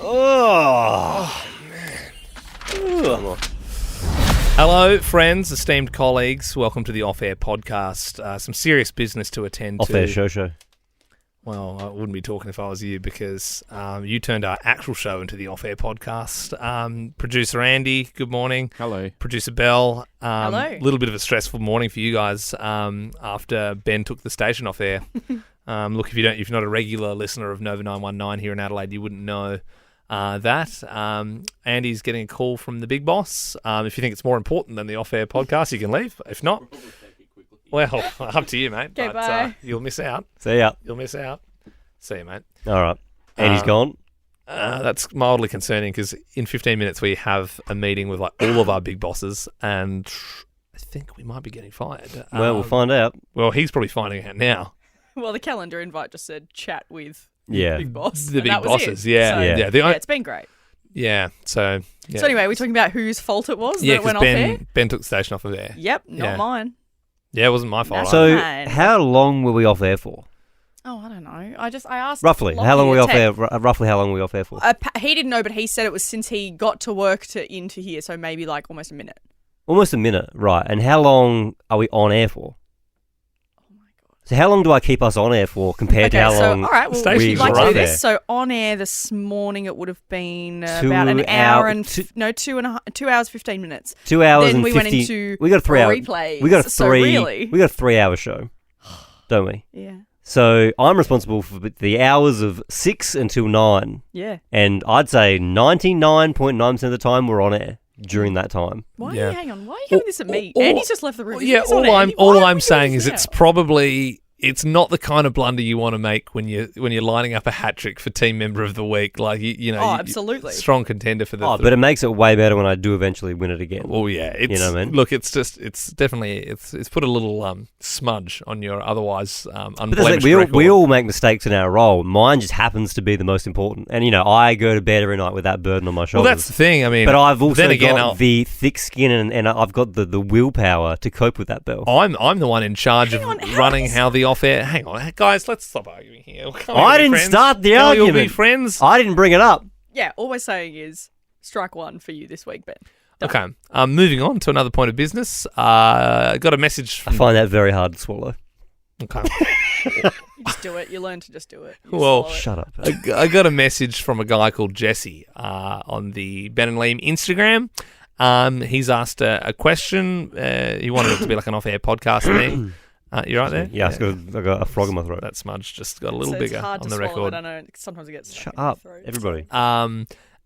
Oh, man. Hello, friends, esteemed colleagues. Welcome to the Off-Air Podcast. Some serious business to attend to. Off-Air show. Well, I wouldn't be talking if I was you because you turned our actual show into the Off-Air Podcast. Producer Andy, good morning. Hello. Producer Belle. Hello. A little bit of a stressful morning for you guys after Ben took the station off air. Look, if you're not a regular listener of Nova 919 here in Adelaide, you wouldn't know that. Andy's getting a call from the big boss. If you think it's more important than the Off-Air Podcast, you can leave. If not, well, up to you, mate. Okay, bye. You'll miss out. See ya. You'll miss out. See you, mate. All right. Andy's gone. That's mildly concerning because in 15 minutes we have a meeting with like all of our big bosses, and I think we might be getting fired. Well, we'll find out. Well, he's probably finding out now. Well, the calendar invite just said chat with Yeah. Big Boss. The and big that was bosses, it. yeah. So, Yeah. Yeah, it's been great. So So anyway, we're talking about whose fault it was that it because went off air? Ben took the station off of air. Yep, not Yeah. mine. Yeah, it wasn't my fault. That's So, Fine. how long were we off air for? Oh, I don't know. I asked. Roughly. Lockie How long were we to off air? text. Roughly how long were we off air for? He didn't know, but he said it was since he got to work into here, so maybe like almost a minute. Almost a minute, right. And how long are we on air for? Oh my god. So how long do I keep us on air for compared to how so long all right, well, Station's if you'd like to right do there. this, so on air this morning it would have been 2 about an hour hour- and two- 2 hours 15 minutes. 2 hours Then and we 50... went into we got a 3 hour... replays. We got a So 3... really? We got a 3 hour show, don't we? Yeah. So I'm responsible for the hours of 6 until 9. Yeah. And I'd say 99.9% of the time we're on air during that time. Why Yeah. are you hang on? Why are you giving this at me? All- Andy's just left the room. Yeah, He's on all Andy. Why I'm are we doing saying this is now? it's probably it's not the kind of blunder you want to make when you're lining up a hat trick for team member of the week. Like you know, Oh, you- absolutely. strong contender for the. Oh, but it makes it way better when I do eventually win it again. Oh yeah, it's, You know what I mean? Look, it's definitely it's put a little smudge on your otherwise But that's unblemished like, record. we all make mistakes in our role. Mine just happens to be the most important. And, I go to bed every night with that burden on my well, shoulders. that's the thing. I mean, but I've also then again, got the thick skin and I've got the willpower to cope with that, Bill. I'm the one in charge Hang of on, how running is- how the off air. Hang on, guys, let's stop arguing here. Can't we I be didn't friends? start the Can't we all be argument. friends. I didn't bring it up. Yeah, all we're saying is strike one for you this week, Ben. Okay, moving on to another point of business. I got a message I from. find that very hard to swallow. Okay. You just do it. You learn to just do it. You Well, swallow it. Shut up. I got a message from a guy called Jesse on the Ben and Liam Instagram. He's asked a question. He wanted it to be like an off-air podcast thing. You right there? Yeah, I've got a frog in my throat. That smudge just got a little So bigger it's hard on to the swallow record. it. I know sometimes it gets Shut stuck in your up, throat. everybody.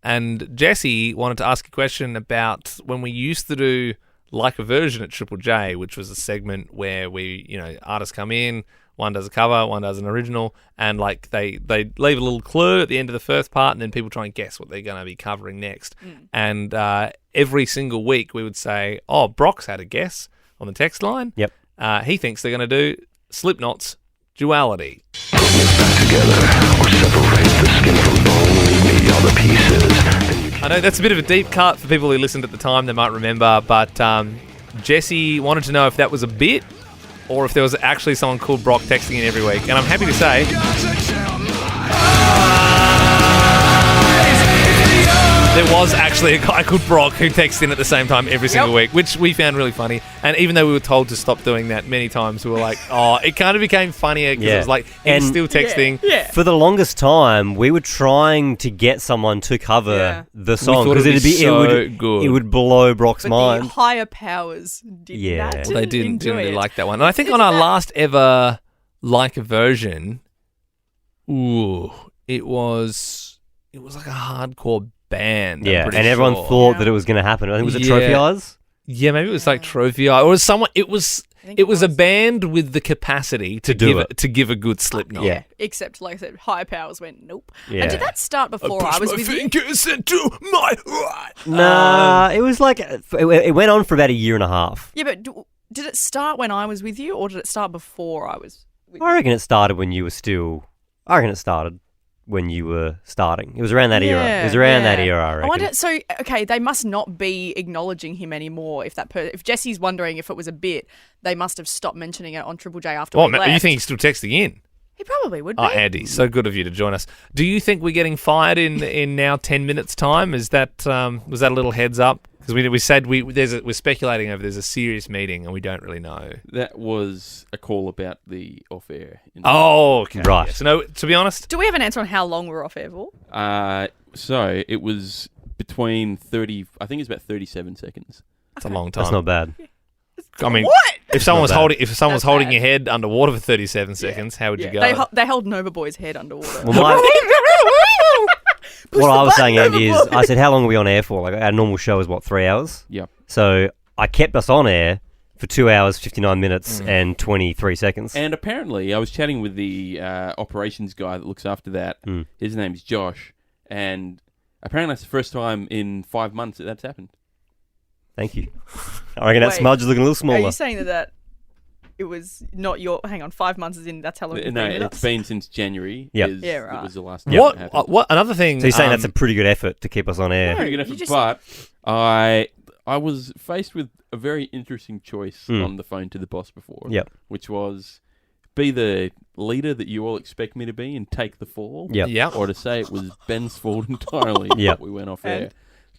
And Jesse wanted to ask a question about when we used to do Like a Version at Triple J, which was a segment where artists come in, one does a cover, one does an original, and like they leave a little clue at the end of the first part, and then people try and guess what they're going to be covering next. And every single week we would say, "Oh, Brock's had a guess on the text line. Yep. He thinks they're going to do Slipknot's Duality." I know that's a bit of a deep cut for people who listened at the time. They might remember, but Jesse wanted to know if that was a bit or if there was actually someone called Brock texting in every week. And I'm happy to say there was actually a guy called Brock who texted in at the same time every single week, which we found really funny. And even though we were told to stop doing that many times, we were like, oh, it kind of became funnier because it was like, he's And- still texting. Yeah. For the longest time, we were trying to get someone to cover Yeah. the song thought it'd be so it good. would blow Brock's But mind. the higher powers did Yeah. not They didn't enjoy really it. like that one. And I think on Did our that- last ever Like a Version, it was like a hardcore band. I'm Yeah, pretty and everyone sure. thought Yeah. that it was going to happen. I think it was a Yeah. Trophy Eyes. Yeah, maybe it was like Trophy Eye, or it was someone. It was think it it was a was. band with the capacity to do give it. to give a good Slipknot. Yeah. Except, like I said, higher powers went nope. Yeah. And did that start before I was with you? fingers into my right. Nah, it was like it went on for about a year and a half. Yeah, but did it start when I was with you, or did it start before I was with you? I reckon it started when you were still. I reckon it started when you were starting. It was around that era. It was around that era, I reckon. wonder, so, okay, they must not be acknowledging him anymore. If Jesse's wondering if it was a bit, they must have stopped mentioning it on Triple J after Oh, we man, left. you think he's still texting in? He probably would be. Oh, Andy, so good of you to join us. Do you think we're getting fired in now 10 minutes' time? Is that was that a little heads up? Because we said we're speculating over there's a serious meeting and we don't really know. That was a call about the off-air. Oh, okay. Right. Yeah. So no, to be honest, Do we have an answer on how long we're off air for? So it was between 30. I think it's about 37 seconds. it's a long time. That's not bad. I mean, What? if someone was Not bad. holding That's bad. your head underwater for 37 seconds, how would you go? They held Nova Boy's head underwater. Well, what I was saying, Andy, is I said, how long are we on air for? Like, our normal show is, 3 hours? Yep. So I kept us on air for 2 hours, 59 minutes, and 23 seconds. And apparently, I was chatting with the operations guy that looks after that. His name's Josh, and apparently that's the first time in 5 months that's happened. Thank you. I reckon that Wait, smudge is looking a little Are smaller. you saying that it was not your... Hang on, 5 months is in... That's how long it's No, been with it's us? been since January. Yep. Yeah, right. It was the last time it happened. What another thing? So you're saying that's a pretty good effort to keep us on air? Pretty good you effort, just- but I was faced with a very interesting choice Mm. on the phone to the boss before. Yep. Which was be the leader that you all expect me to be and take the fall. Yep. Yeah. Or to say it was Ben's fault entirely. Yep. We went off And? air.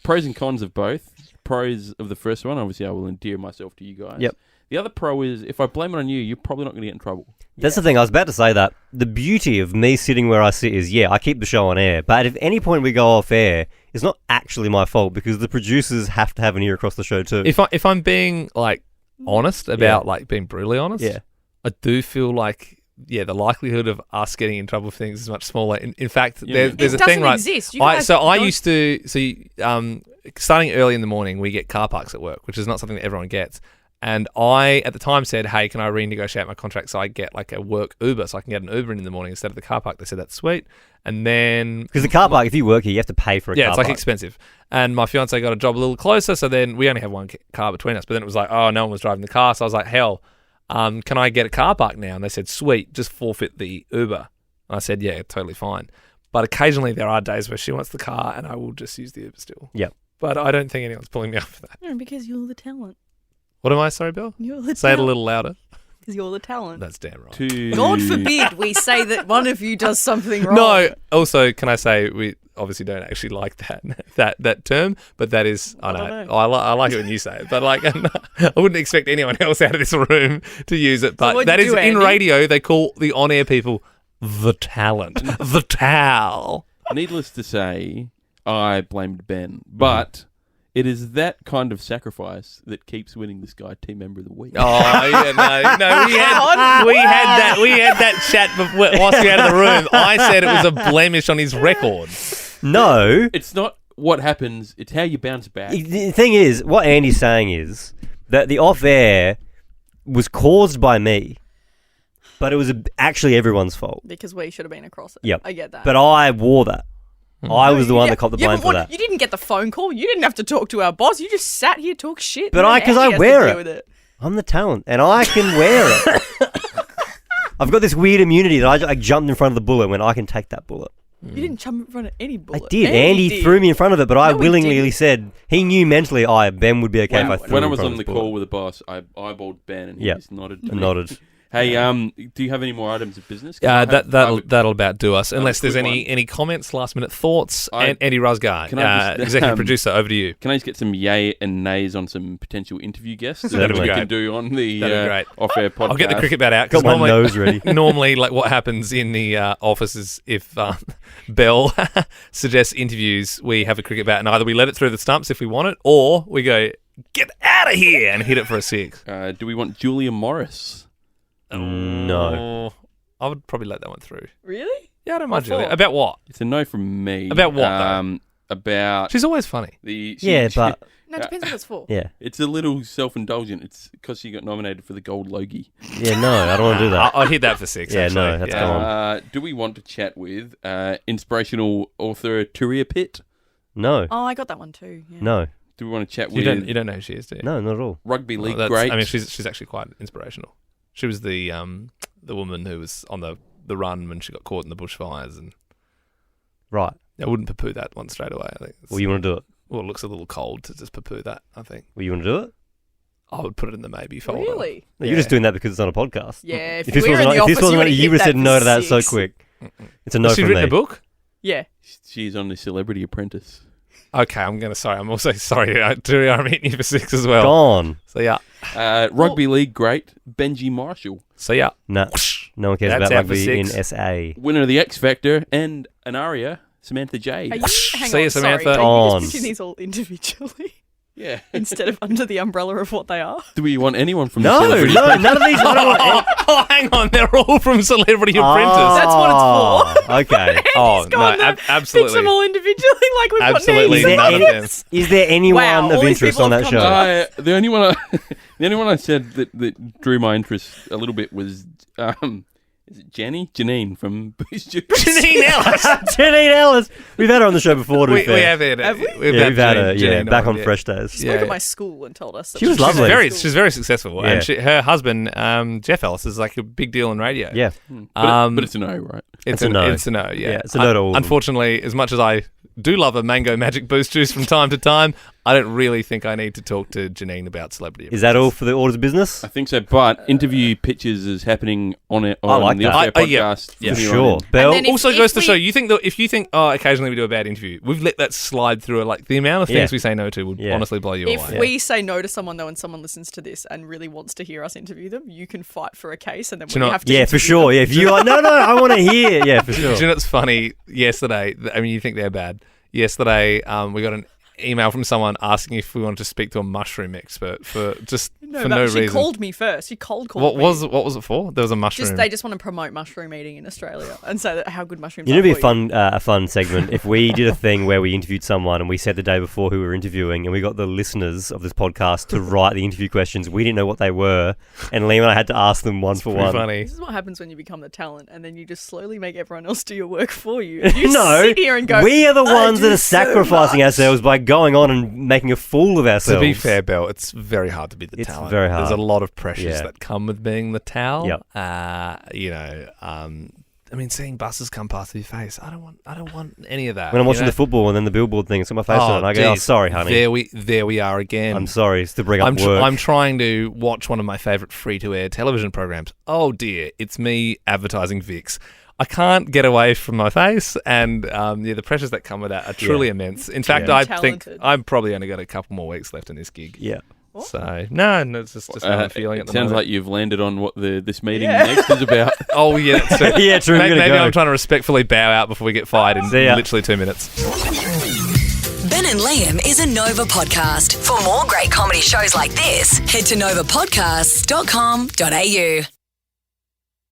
Pros and cons of both. Pros of the first one, obviously I will endear myself to you guys. Yep. The other pro is if I blame it on you, you're probably not going to get in trouble. That's the thing. I was about to say that. The beauty of me sitting where I sit is, I keep the show on air. But if any point we go off air, it's not actually my fault because the producers have to have an ear across the show too. If I'm being like honest about being brutally honest, Yeah. I do feel like the likelihood of us getting in trouble for things is much smaller. In fact, Yeah. there's It a thing, doesn't right? exist. You I guys don't- used to starting early in the morning, we get car parks at work, which is not something that everyone gets. And I, at the time, said, hey, can I renegotiate my contract so I get like a work Uber so I can get an Uber in the morning instead of the car park? They said, that's sweet. And then... Because the car park, if you work here, you have to pay for a car it's like park. expensive. And my fiance got a job a little closer, so then we only have one car between us. But then it was like, oh, no one was driving the car. So I was like, hell, can I get a car park now? And they said, sweet, just forfeit the Uber. And I said, yeah, totally fine. But occasionally there are days where she wants the car and I will just use the Uber still. Yep. But I don't think anyone's pulling me up for that. No, because you're the talent. What am I? Sorry, Bill? You're the Say it a talent. little louder. Because you're the talent. That's damn right. God forbid we say that one of you does something wrong. No. Also, can I say we obviously don't actually like that term, but that is I don't know know. I like it when you say it, but like I wouldn't expect anyone else out of this room to use it. But what'd that you is do, in Andy? radio. They call the on-air people the talent, the towel. Needless to say, I blamed Ben. But it is that kind of sacrifice that keeps winning this guy Team Member of the Week. Oh yeah, no, we had that chat before, whilst we were out of the room. I said it was a blemish on his record. No. It's not what happens, it's how you bounce back. The thing is, what Andy's saying is that the off-air was caused by me, but it was actually everyone's fault. Because we should have been across it. Yep. I get that. But I wore that. I was the one that copped the blame but for that. You didn't get the phone call. You didn't have to talk to our boss. You just sat here, talk shit. But and then because Andy I has to wear deal it. with I'm the talent, and I can wear it. I've got this weird immunity that I jumped in front of the bullet when I can take that bullet. You didn't jump in front of any bullet. I did. Andy did. threw me in front of it, but I No, he willingly didn't. said he knew mentally Ben would be okay if I threw When him I was in front on of the this call bullet. with the boss, I eyeballed Ben and he Yep. just nodded. And nodded. Hey, do you have any more items of business? 'Cause I have- That'll about do us. Unless there's quick any comments, last minute thoughts. I- Andy Rosgar, Can I just, executive producer, over to you. Can I just get some yay and nays on some potential interview guests That'd that be we great. can do on the That'd be great. off-air podcast? I'll get the cricket bat out. 'cause Got my nose ready. Normally, like what happens in the office is if Bell suggests interviews, we have a cricket bat and either we let it through the stumps if we want it, or we go, get out of here, and hit it for a six. Do we want Julia Morris? No. Oh, I would probably let that one through. Really? Yeah, I don't mind What for? Julia. About what? It's a no from me. About what, though? About She's always funny. the... Yeah, but No, it depends what it's for. yeah, It's a little self-indulgent. It's because she got nominated for the Gold Logie. yeah. No, I don't want to do that. I'd hit that for six. Yeah, actually. no, that's gone. Do we want to chat with inspirational author Turia Pitt? No, Oh, I got that one too. Yeah. no, Do we want to chat You with don't know who she is, do you? no, not at all. rugby league Well, great? I mean, she's actually quite inspirational. She was the woman who was on the run when she got caught in the bushfires, and Right. I wouldn't poo-poo that one straight away. I think. Well, you want to do it? Well, it looks a little cold to just poo-poo that. I think. Well, you want to do it? I would put it in the maybe folder. Really? No, you're just doing that because it's not a podcast. Yeah. If, If this we were wasn't, in the if this office, wasn't, you would have said no to that so six. quick. It's a no Has she from written me. a book? Yeah. She's on the Celebrity Apprentice. Okay, I'm also sorry. I'm hitting you for 6 as well. Gone. So yeah. Rugby league great, Benji Marshall. So yeah. No, no one cares That's about out for rugby in 6. SA. Winner of the X Factor and an aria, Samantha J. Are you, hang See you, on, Samantha. sorry. Are you On. just pitching these all individually Yeah. instead of under the umbrella of what they are? Do we want anyone from the No, Celebrity no, Apprentice? none of these. I don't want Oh, hang on. They're all from Celebrity Apprentice. That's what it's for. Okay. Oh, Gone no, there. Pitch absolutely. them all individually like we've Absolutely got names. none of them. Is there anyone Wow, all of these interest people on have that come show? to The only one I said that drew my interest a little bit was is it Janine from Boost Juice? Janine Ellis. Janine Ellis. We've had her on the show before, to be we fair. have had Have we? We've Yeah, we've had her, Janine back on yeah. Fresh Days. She spoke at my school and told us that She was She's lovely. she's very successful, Yeah. and her husband, Jeff Ellis, is like a big deal in radio. Yeah. But it's a no, right? It's a no. It's a no. Yeah, Yeah, it's a no to all of them. Unfortunately, as much as I do love a mango magic boost juice from time to time, I don't really think I need to talk to Janine about Celebrity. Is that all for the orders of business? I think so, but interview pitches is happening on it on like the that. Off Air Yeah. podcast. Yeah. For from here sure. on in. Bell? then if- Also goes to we- show you think that if you think occasionally we do a bad interview, we've let that slide through. Like the amount of things Yeah. we say no to would Yeah. honestly blow you If away. we say no to someone though, and someone listens to this and really wants to hear us interview them, you can fight for a case, and then Do you we know- have to. Yeah, for interview sure. them. Yeah, if you are, no, I want to hear. Yeah, for Do you sure. know what's funny? Yesterday, I mean, you think they're bad. Yesterday, we got an email from someone asking if we wanted to speak to a mushroom expert for No, no she reason. called me first. She cold called What me. was it for? There was a mushroom. They just want to promote mushroom eating in Australia and say that how good mushrooms You know, are. it'd be for a fun segment if we did a thing where we interviewed someone and we said the day before who we were interviewing, and we got the listeners of this podcast to write the interview questions. We didn't know what they were, and Liam and I had to ask them one for Pretty one. funny. This is what happens when you become the talent, and then you just slowly make everyone else do your work for you. You No, sit here and go. we are the "I ones do that are so sacrificing much." ourselves by going on and making a fool of To ourselves. be fair, Bell, it's very hard to be the It's talent. very hard. There's a lot of pressures Yeah. that come with being the towel. Yep. I mean, seeing buses come past your face, I don't want any of that. when I'm you watching know? the football and then the billboard thing, it's on my face on it, and I go, "Oh, geez. sorry, honey. There we are again. I'm sorry. It's to bring up I'm work." trying to watch one of my favourite free-to-air television programs. Oh dear, it's me advertising Vicks. I can't get away from my face, and the pressures that come with that are truly immense. In fact, Yeah. I Talented. think I'm probably only got a couple more weeks left in this gig. Yeah. So no, it's just how I'm feeling at It the sounds moment. like you've landed on what this meeting Yeah. next is about. Oh yeah, that's it. Yeah, true. Maybe, I'm gonna go. I'm trying to respectfully bow out before we get fired in See ya. literally 2 minutes. Ben and Liam is a Nova podcast. For more great comedy shows like this, head to novapodcasts.com.au.